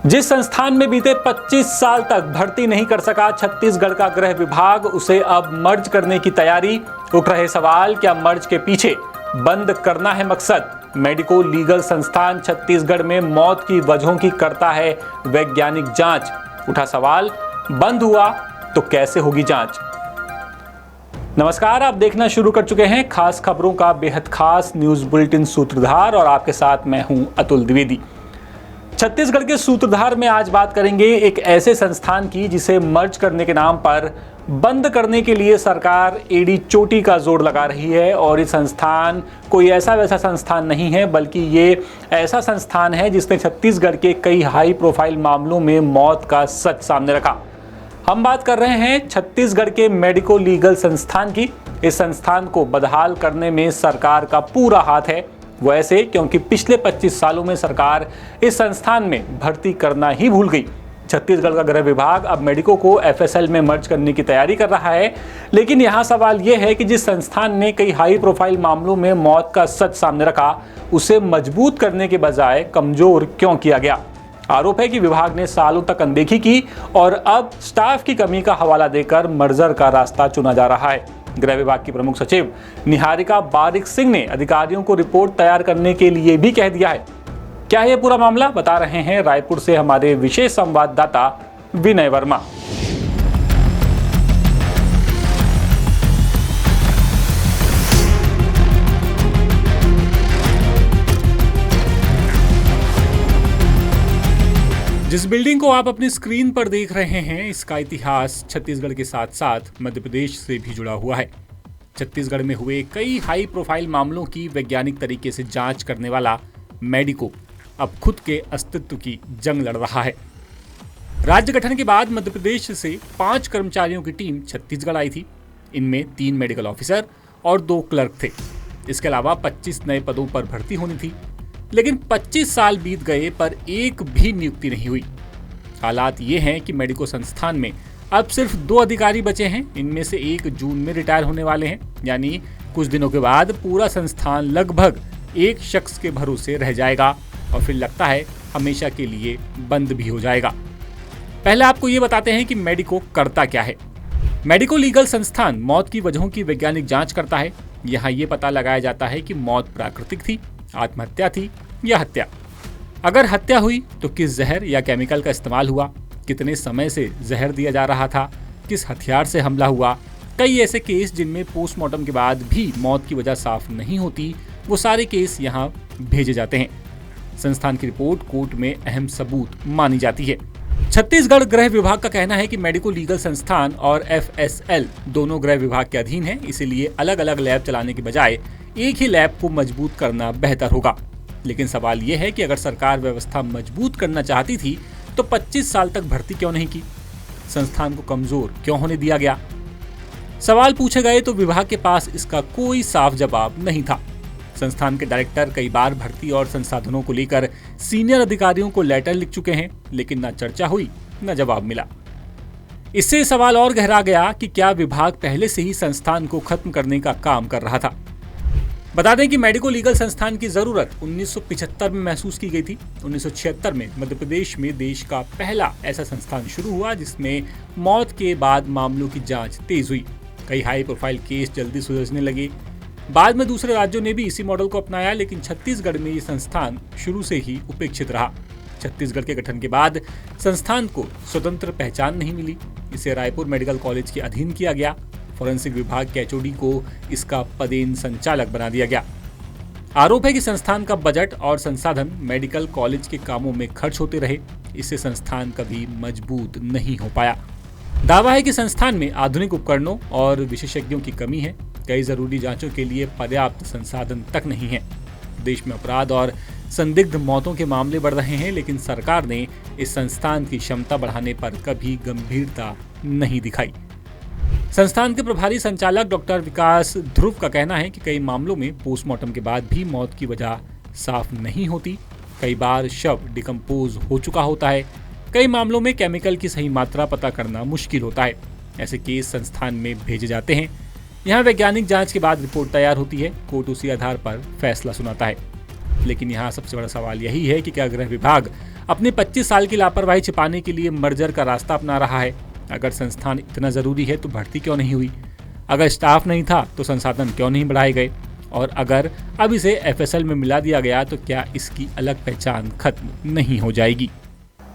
जिस संस्थान में बीते 25 साल तक भर्ती नहीं कर सका छत्तीसगढ़ का गृह विभाग, उसे अब मर्ज करने की तैयारी। उठ रहे सवाल, क्या मर्ज के पीछे बंद करना है मकसद? मेडिको लीगल संस्थान छत्तीसगढ़ में मौत की वजहों की करता है वैज्ञानिक जांच। उठा सवाल, बंद हुआ तो कैसे होगी जांच? नमस्कार, आप देखना शुरू कर चुके हैं खास खबरों का बेहद खास न्यूज बुलेटिन सूत्रधार, और आपके साथ मैं हूं अतुल द्विवेदी। छत्तीसगढ़ के सूत्रधार में आज बात करेंगे एक ऐसे संस्थान की जिसे मर्ज करने के नाम पर बंद करने के लिए सरकार एड़ी चोटी का जोर लगा रही है। और ये संस्थान कोई ऐसा वैसा संस्थान नहीं है, बल्कि ये ऐसा संस्थान है जिसने छत्तीसगढ़ के कई हाई प्रोफाइल मामलों में मौत का सच सामने रखा। हम बात कर रहे हैं छत्तीसगढ़ के मेडिको लीगल संस्थान की। इस संस्थान को बदहाल करने में सरकार का पूरा हाथ है। वो ऐसे क्योंकि पिछले 25 सालों में सरकार इस संस्थान में भर्ती करना ही भूल गई। छत्तीसगढ़ का गृह विभाग अब मेडिको को एफएसएल में मर्ज करने की तैयारी कर रहा है। लेकिन यहाँ सवाल यह है कि जिस संस्थान ने कई हाई प्रोफाइल मामलों में मौत का सच सामने रखा, उसे मजबूत करने के बजाय कमजोर क्यों किया गया? आरोप है कि विभाग ने सालों तक अनदेखी की और अब स्टाफ की कमी का हवाला देकर मर्जर का रास्ता चुना जा रहा है। गृह विभाग की प्रमुख सचिव निहारिका बारिक सिंह ने अधिकारियों को रिपोर्ट तैयार करने के लिए भी कह दिया है। क्या है ये पूरा मामला, बता रहे हैं रायपुर से हमारे विशेष संवाददाता विनय वर्मा। जिस बिल्डिंग को आप अपनी स्क्रीन पर देख रहे हैं, इसका इतिहास छत्तीसगढ़ के साथ साथ मध्य प्रदेश से भी जुड़ा हुआ है। छत्तीसगढ़ में हुए कई हाई प्रोफाइल मामलों की वैज्ञानिक तरीके से जांच करने वाला मेडिको अब खुद के अस्तित्व की जंग लड़ रहा है। राज्य गठन के बाद मध्य प्रदेश से 5 कर्मचारियों की टीम छत्तीसगढ़ आई थी। इनमें 3 मेडिकल ऑफिसर और 2 क्लर्क थे। इसके अलावा 25 नए पदों पर भर्ती होनी थी। लेकिन 25 साल बीत गए पर एक भी नियुक्ति नहीं हुई। हालात ये हैं कि मेडिको संस्थान में अब सिर्फ 2 अधिकारी बचे हैं। इनमें से एक जून में रिटायर होने वाले हैं, यानी कुछ दिनों के बाद पूरा संस्थान लगभग एक शख्स के भरोसे रह जाएगा और फिर लगता है हमेशा के लिए बंद भी हो जाएगा। पहले आपको ये बताते हैं कि मेडिको करता क्या है। मेडिको लीगल संस्थान मौत की वजहों की वैज्ञानिक जांच करता है। यहाँ ये पता लगाया जाता है कि मौत प्राकृतिक थी, आत्महत्या थी या हत्या। अगर हत्या हुई तो किस जहर या केमिकल का इस्तेमाल हुआ, कितने समय से जहर दिया जा रहा था, किस हथियार से हमला हुआ। कई ऐसे केस जिनमें पोस्टमार्टम के बाद भी मौत की वजह साफ नहीं होती, वो सारे केस यहाँ भेजे जाते हैं। संस्थान की रिपोर्ट कोर्ट में अहम सबूत मानी जाती है। छत्तीसगढ़ गृह विभाग का कहना है कि मेडिको लीगल संस्थान और एफएसएल दोनों गृह विभाग के अधीन हैं, इसीलिए अलग अलग लैब चलाने के बजाय एक ही लैब को मजबूत करना बेहतर होगा। लेकिन सवाल यह है कि अगर सरकार व्यवस्था मजबूत करना चाहती थी तो 25 साल तक भर्ती क्यों नहीं की? संस्थान को कमजोर क्यों होने दिया गया? सवाल पूछे गए तो विभाग के पास इसका कोई साफ जवाब नहीं था। संस्थान के डायरेक्टर कई बार भर्ती और संसाधनों को लेकर सीनियर अधिकारियों को लेटर लिख चुके हैं, लेकिन न चर्चा हुई न जवाब मिला। इससे सवाल और गहरा गया कि क्या विभाग पहले से ही संस्थान को खत्म करने का काम कर रहा था। बता दें कि मेडिको लीगल संस्थान की जरूरत 1975 में महसूस की गई थी। 1976 में मध्य प्रदेश में देश का पहला ऐसा संस्थान शुरू हुआ जिसमें मौत के बाद मामलों की जांच तेज हुई। कई हाई प्रोफाइल केस जल्दी सुलझने लगे। बाद में दूसरे राज्यों ने भी इसी मॉडल को अपनाया, लेकिन छत्तीसगढ़ में ये संस्थान शुरू से ही उपेक्षित रहा। छत्तीसगढ़ के गठन के बाद संस्थान को स्वतंत्र पहचान नहीं मिली। इसे रायपुर मेडिकल कॉलेज के अधीन किया गया। फॉरेंसिक विभाग के एचओडी को इसका पदेन संचालक बना दिया गया। आरोप है कि संस्थान का बजट और संसाधन मेडिकल कॉलेज के कामों में खर्च होते रहे। इससे संस्थान कभी मजबूत नहीं हो पाया। दावा है कि संस्थान में आधुनिक उपकरणों और विशेषज्ञों की कमी है। कई जरूरी जांचों के लिए पर्याप्त संसाधन तक नहीं है। देश में अपराध और संदिग्ध मौतों के मामले बढ़ रहे हैं, लेकिन सरकार ने इस संस्थान की क्षमता बढ़ाने पर कभी गंभीरता नहीं दिखाई। संस्थान के प्रभारी संचालक डॉक्टर विकास ध्रुव का कहना है कि कई मामलों में पोस्टमार्टम के बाद भी मौत की वजह साफ नहीं होती। कई बार शव डिकम्पोज हो चुका होता है। कई मामलों में केमिकल की सही मात्रा पता करना मुश्किल होता है। ऐसे केस संस्थान में भेजे जाते हैं। यहाँ वैज्ञानिक जांच के बाद रिपोर्ट तैयार होती है। कोर्ट उसी आधार पर फैसला सुनाता है। लेकिन यहाँ सबसे बड़ा सवाल यही है कि क्या गृह विभाग अपने 25 साल की लापरवाही छिपाने के लिए मर्जर का रास्ता अपना रहा है? अगर संस्थान इतना जरूरी है तो भर्ती क्यों नहीं हुई? अगर स्टाफ नहीं था तो संसाधन क्यों नहीं बढ़ाए गए? और अगर अब इसे FSL में मिला दिया गया तो क्या इसकी अलग पहचान खत्म नहीं हो जाएगी?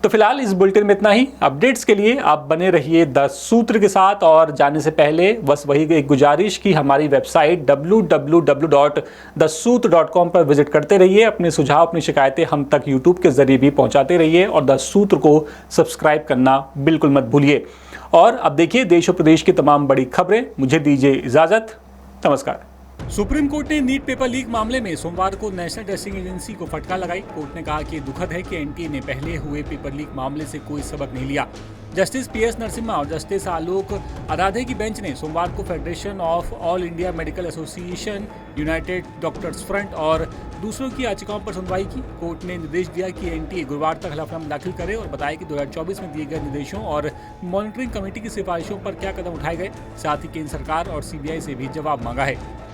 तो फिलहाल इस बुलेटिन में इतना ही। अपडेट्स के लिए आप बने रहिए द सूत्र के साथ, और जाने से पहले बस वही एक गुजारिश कि हमारी वेबसाइट www.thesutra.com पर विजिट करते रहिए। अपने सुझाव, अपनी शिकायतें हम तक यूट्यूब के जरिए भी पहुंचाते रहिए, और द सूत्र को सब्सक्राइब करना बिल्कुल मत भूलिए। और अब देखिए देश और प्रदेश की तमाम बड़ी खबरें। मुझे दीजिए इजाजत। नमस्कार। सुप्रीम कोर्ट ने नीट पेपर लीक मामले में सोमवार को नेशनल टेस्टिंग एजेंसी को फटकार लगाई। कोर्ट ने कहा कि दुखद है कि एनटीए ने पहले हुए पेपर लीक मामले से कोई सबक नहीं लिया। जस्टिस PS नरसिम्हा और जस्टिस आलोक आराधे की बेंच ने सोमवार को federation of all India medical association, United doctors front और दूसरों की याचिकाओं पर सुनवाई की। कोर्ट ने निर्देश दिया कि एनटीए गुरुवार तक हलफनामा दाखिल करे और बताया कि 2024 में दिए गए निर्देशों और मॉनिटरिंग कमेटी की सिफारिशों पर क्या कदम उठाए गए। साथ ही केंद्र सरकार और CBI से भी जवाब मांगा है।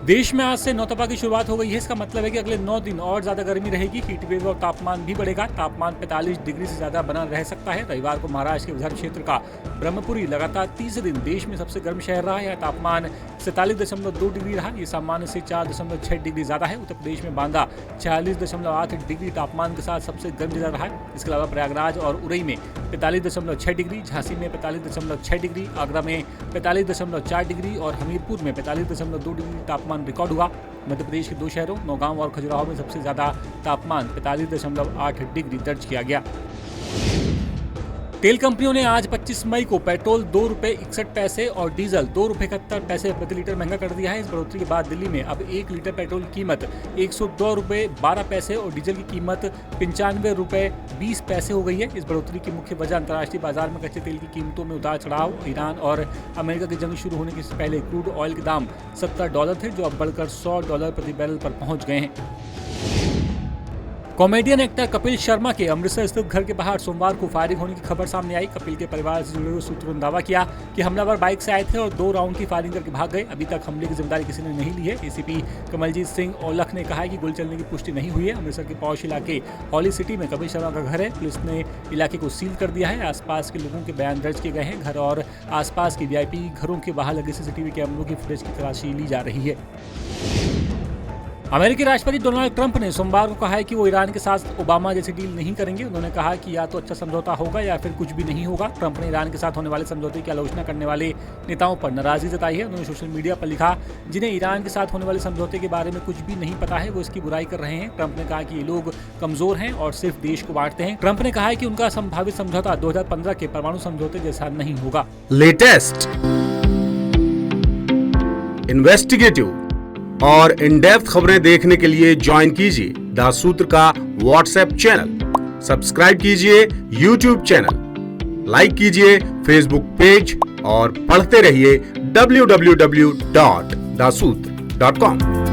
देश में आज से नौतपा की शुरुआत हो गई है। इसका मतलब है कि अगले 9 दिन और ज्यादा गर्मी रहेगी। हीट वेव और तापमान भी बढ़ेगा। तापमान 45 डिग्री से ज्यादा बना रह सकता है। रविवार को महाराष्ट्र के विदर्भ क्षेत्र का ब्रह्मपुरी लगातार तीसरे दिन देश में सबसे गर्म शहर रहा है। यहाँ तापमान 47.2 डिग्री रहा। ये सामान्य से 4.6 डिग्री ज्यादा है। उत्तर प्रदेश में बांदा 46.8 डिग्री तापमान के साथ सबसे गर्म जिला रहा है। इसके अलावा प्रयागराज और उरई में 45.6 डिग्री, झांसी में 45.6 डिग्री, आगरा में 45.4 डिग्री और हमीरपुर में 45.2 डिग्री तापमान रिकॉर्ड हुआ। मध्य प्रदेश के 2 शहरों नौगांव और खजुराहो में सबसे ज्यादा तापमान 45.8 डिग्री दर्ज किया गया। तेल कंपनियों ने आज 25 मई को पेट्रोल ₹2.61 और डीजल ₹2.71 प्रति लीटर महंगा कर दिया है। इस बढ़ोतरी के बाद दिल्ली में अब 1 लीटर पेट्रोल की कीमत ₹102.12 और डीजल की कीमत ₹95.20 हो गई है। इस बढ़ोतरी की मुख्य वजह अंतर्राष्ट्रीय बाजार में कच्चे तेल की कीमतों में उतार चढ़ाव, ईरान और अमेरिका की जंग शुरू होने से पहले क्रूड ऑयल के दाम $70 थे, जो अब बढ़कर $100 प्रति बैरल पर पहुंच गए हैं। कॉमेडियन एक्टर कपिल शर्मा के अमृतसर स्थित घर के बाहर सोमवार को फायरिंग होने की खबर सामने आई। कपिल के परिवार से जुड़े हुए सूत्रों ने दावा किया कि हमलावर बाइक से आए थे और 2 राउंड की फायरिंग करके भाग गए। अभी तक हमले की जिम्मेदारी किसी ने नहीं ली है। ACP कमलजीत सिंह औलख ने कहा है कि गोली चलने की पुष्टि नहीं हुई है। अमृतसर के पौष इलाके हॉली सिटी में कपिल शर्मा का घर है। पुलिस ने इलाके को सील कर दिया है। आसपास के लोगों के बयान दर्ज किए गए हैं। घर और आसपास की VIP घरों के बाहर लगे CCTV कैमरों की फुटेज की तलाशी ली जा रही है। अमेरिकी राष्ट्रपति डोनाल्ड ट्रंप ने सोमवार को कहा है कि वो ईरान के साथ ओबामा जैसी डील नहीं करेंगे। उन्होंने कहा कि या तो अच्छा समझौता होगा या फिर कुछ भी नहीं होगा। ट्रंप ने ईरान के साथ होने वाले समझौते की आलोचना करने वाले नेताओं पर नाराजगी जताई है। उन्होंने सोशल मीडिया पर लिखा, जिन्हें ईरान के साथ होने वाले समझौते के बारे में कुछ भी नहीं पता है वो इसकी बुराई कर रहे हैं। ट्रंप ने कहा कि ये लोग कमजोर हैं और सिर्फ देश को बांटते हैं। ट्रंप ने कहा है कि उनका संभावित समझौता 2015 के परमाणु समझौते जैसा नहीं होगा। लेटेस्ट, इन्वेस्टिगेटिव और इन डेप्थ खबरें देखने के लिए ज्वाइन कीजिए द सूत्र का व्हाट्सएप चैनल, सब्सक्राइब कीजिए यूट्यूब चैनल, लाइक कीजिए फेसबुक पेज और पढ़ते रहिए www.thesutra.com।